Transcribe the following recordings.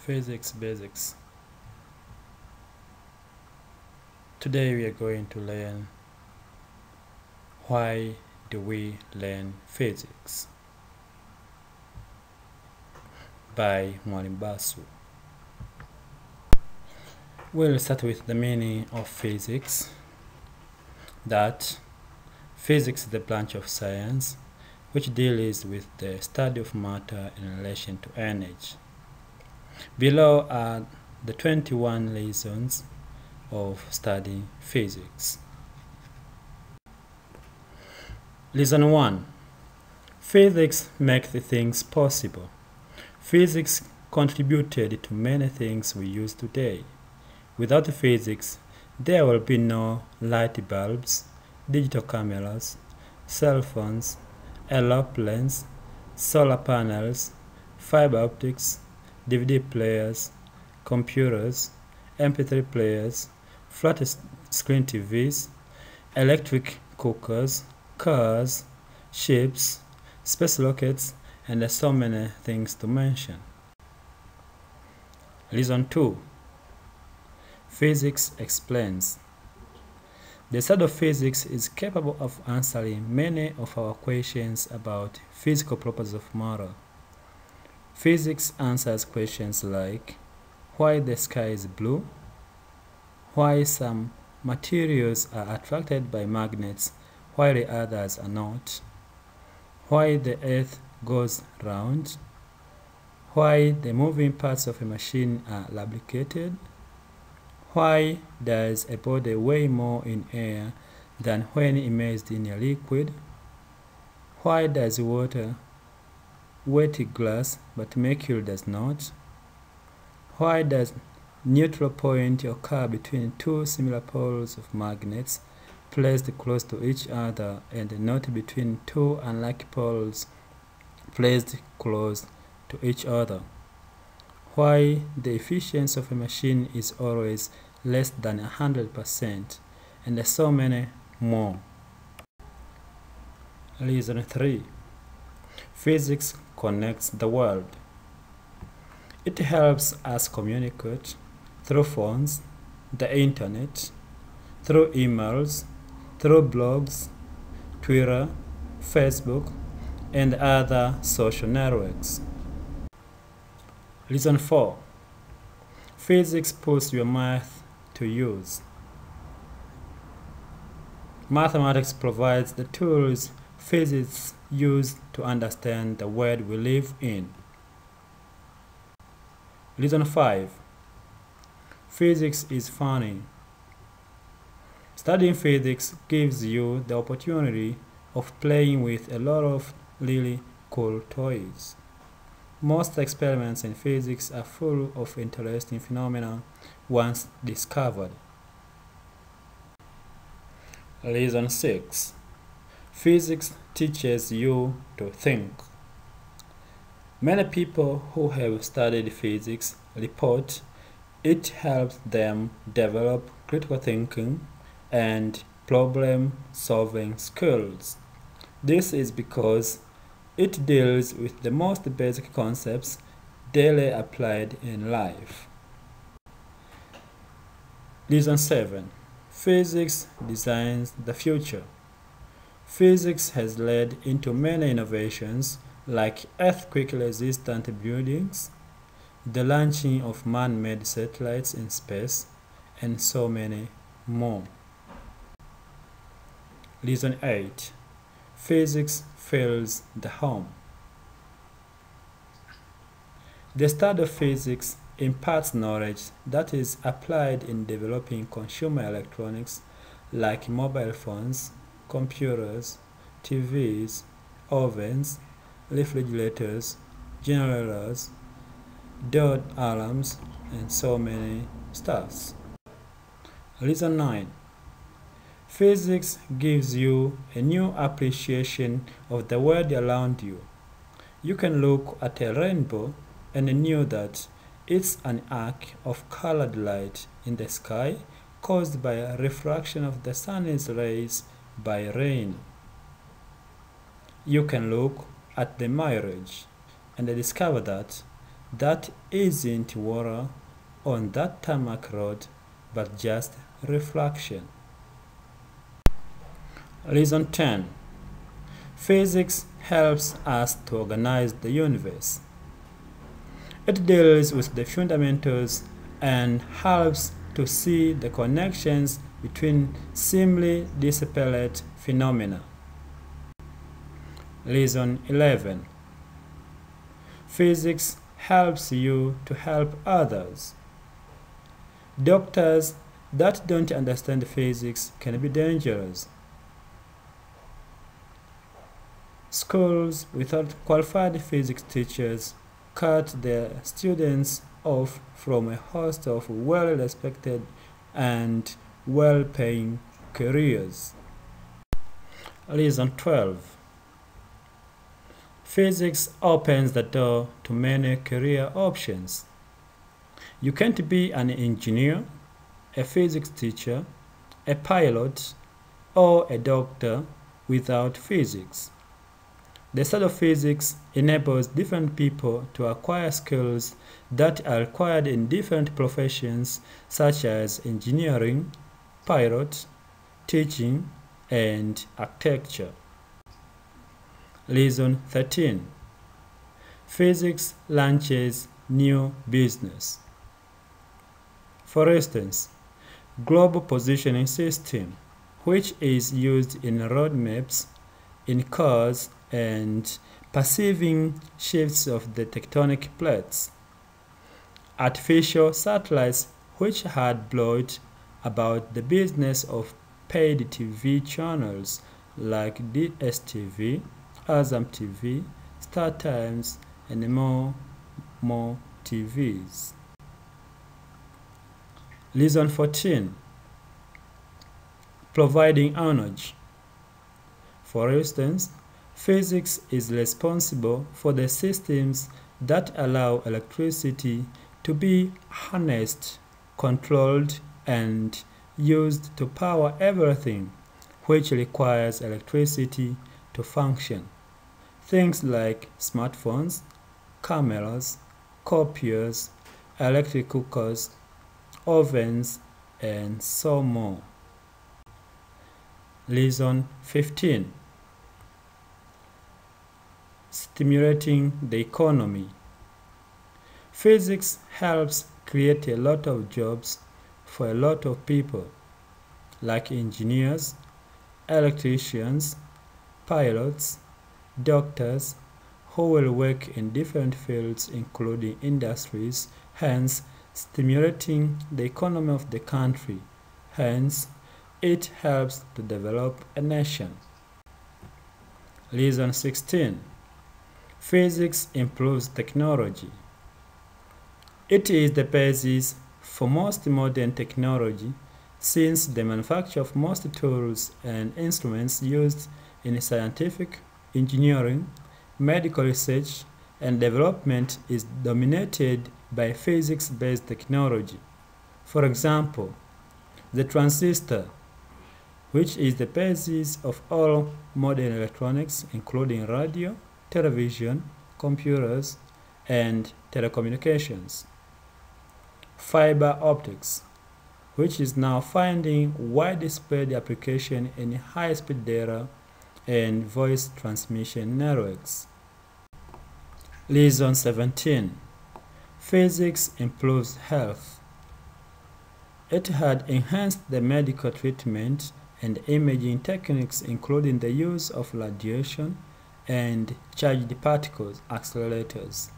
Physics Basics. Today we are going to learn why do we learn physics by Mwalimu Basu. We'll start with the meaning of physics, that physics is the branch of science which deals with the study of matter in relation to energy. Below are the 21 reasons of studying physics. Reason 1. Physics makes things possible. Physics contributed to many things we use today. Without physics, there will be no light bulbs, digital cameras, cell phones, aeroplanes, solar panels, fiber optics, DVD players, computers, MP3 players, flat screen TVs, electric cookers, cars, ships, space rockets, and there's so many things to mention. Reason 2. Physics explains. The study of physics is capable of answering many of our questions about physical properties of matter. Physics answers questions like why the sky is blue, why some materials are attracted by magnets while the others are not, why the earth goes round, why the moving parts of a machine are lubricated, why does a body weigh more in air than when immersed in a liquid, why does water wet glass but mercury does not, why does neutral point occur between two similar poles of magnets placed close to each other and not between two unlike poles placed close to each other, why the efficiency of a machine is always less than 100%, and so many more. Reason 3. Physics connects the world. It helps us communicate through phones, the internet, through emails, through blogs, Twitter, Facebook, and other social networks. Reason 4. Physics puts your math to use. Mathematics provides the tools physics use to understand the world we live in. Reason 5. Physics is funny. Studying physics gives you the opportunity of playing with a lot of really cool toys. Most experiments in physics are full of interesting phenomena once discovered. Reason 6. Physics teaches you to think. Many people who have studied physics report it helps them develop critical thinking and problem-solving skills. This is because it deals with the most basic concepts daily applied in life. Reason 7. Physics designs the future. Physics has led into many innovations like earthquake-resistant buildings, the launching of man-made satellites in space, and so many more. Reason 8. Physics fills the home. The study of physics imparts knowledge that is applied in developing consumer electronics like mobile phones, computers, TVs, ovens, refrigerators, generators, door alarms, and so many stuffs. Reason 9. Physics gives you a new appreciation of the world around you. You can look at a rainbow and know that it's an arc of colored light in the sky caused by a refraction of the sun's rays by rain. You can look at the mirage and discover that that isn't water on that tarmac road, but just reflection. Lesson 10. Physics helps us to organize the universe. It deals with the fundamentals and helps to see the connections between seemingly disparate phenomena. Lesson 11. Physics helps you to help others. Doctors that don't understand physics can be dangerous. Schools without qualified physics teachers cut their students off from a host of well-respected and well-paying careers. Lesson 12. Physics opens the door to many career options. You can't be an engineer, a physics teacher, a pilot, or a doctor without physics. The study of physics enables different people to acquire skills that are required in different professions such as engineering, pilot, teaching, and architecture. Lesson 13. Physics launches new business. For instance, global positioning system, which is used in road maps, in cars, and perceiving shifts of the tectonic plates. Artificial satellites, which had blogged about the business of paid TV channels like DSTV, Azam TV, Star Times, and more TVs. Lesson 14. Providing energy. For instance, physics is responsible for the systems that allow electricity to be harnessed, controlled, and used to power everything which requires electricity to function. Things like smartphones, cameras, copiers, electric cookers, ovens, and so more. Lesson 15. Stimulating the economy. Physics helps create a lot of jobs for a lot of people, like engineers, electricians, pilots, doctors, who will work in different fields including industries, hence stimulating the economy of the country. Hence, it helps to develop a nation. Lesson 16. Physics improves technology. It is the basis for most modern technology, since the manufacture of most tools and instruments used in scientific, engineering, medical research, and development is dominated by physics-based technology. For example, the transistor, which is the basis of all modern electronics, including radio, television, computers, and telecommunications. Fiber optics, which is now finding widespread application in high-speed data and voice transmission networks. Lesson 17. Physics improves health. It had enhanced the medical treatment and imaging techniques, including the use of radiation and charged particles accelerators.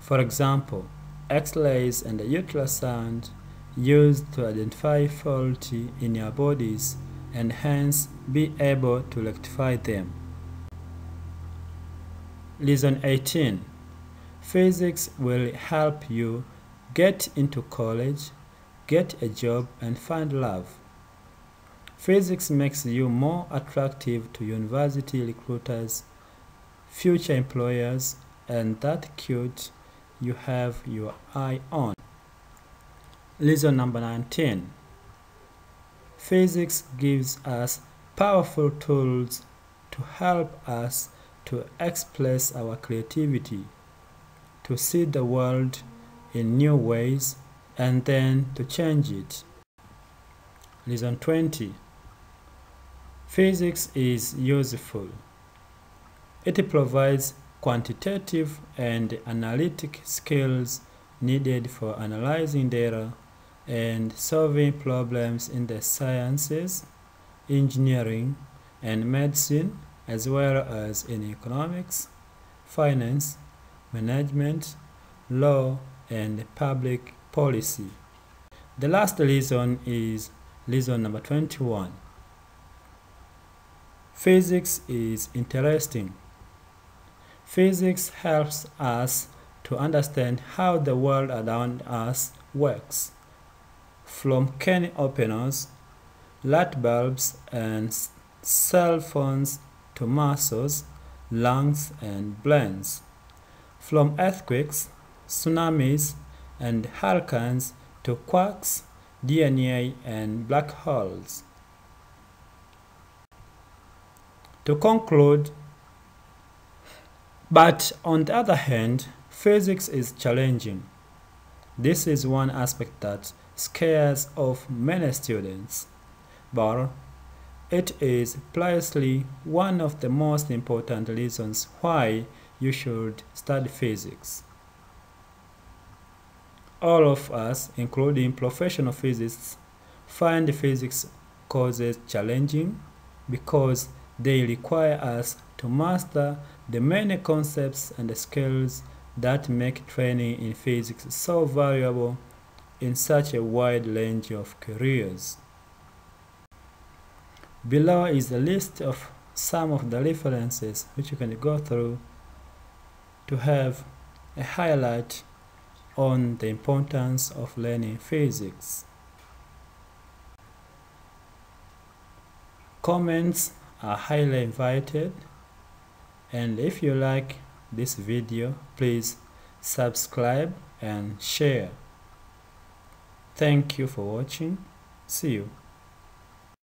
For example, X-rays and ultrasound used to identify faulty in your bodies and hence be able to rectify them. Lesson 18. Physics will help you get into college, get a job, and find love. Physics makes you more attractive to university recruiters, future employers, and that cute you have your eye on. Lesson number 19. Physics gives us powerful tools to help us to express our creativity. to see the world in new ways and then to change it. Lesson 20. Physics is useful. It provides quantitative and analytic skills needed for analyzing data and solving problems in the sciences, engineering, and medicine, as well as in economics, finance, management, law, and public policy. The last lesson is lesson number 21. Physics is interesting. Physics helps us to understand how the world around us works, from can openers, light bulbs, and cell phones to muscles, lungs, and brains, from earthquakes, tsunamis, and hurricanes to quarks, DNA, and black holes. To conclude, but on the other hand, physics is challenging. This is one aspect that scares off many students, but it is precisely one of the most important reasons why you should study physics. All of us, including professional physicists, find physics courses challenging because they require us to master the many concepts and skills that make training in physics so valuable in such a wide range of careers. Below is a list of some of the references which you can go through to have a highlight on the importance of learning physics. Comments are highly invited, and if you like this video, please subscribe and share. Thank you for watching. See you.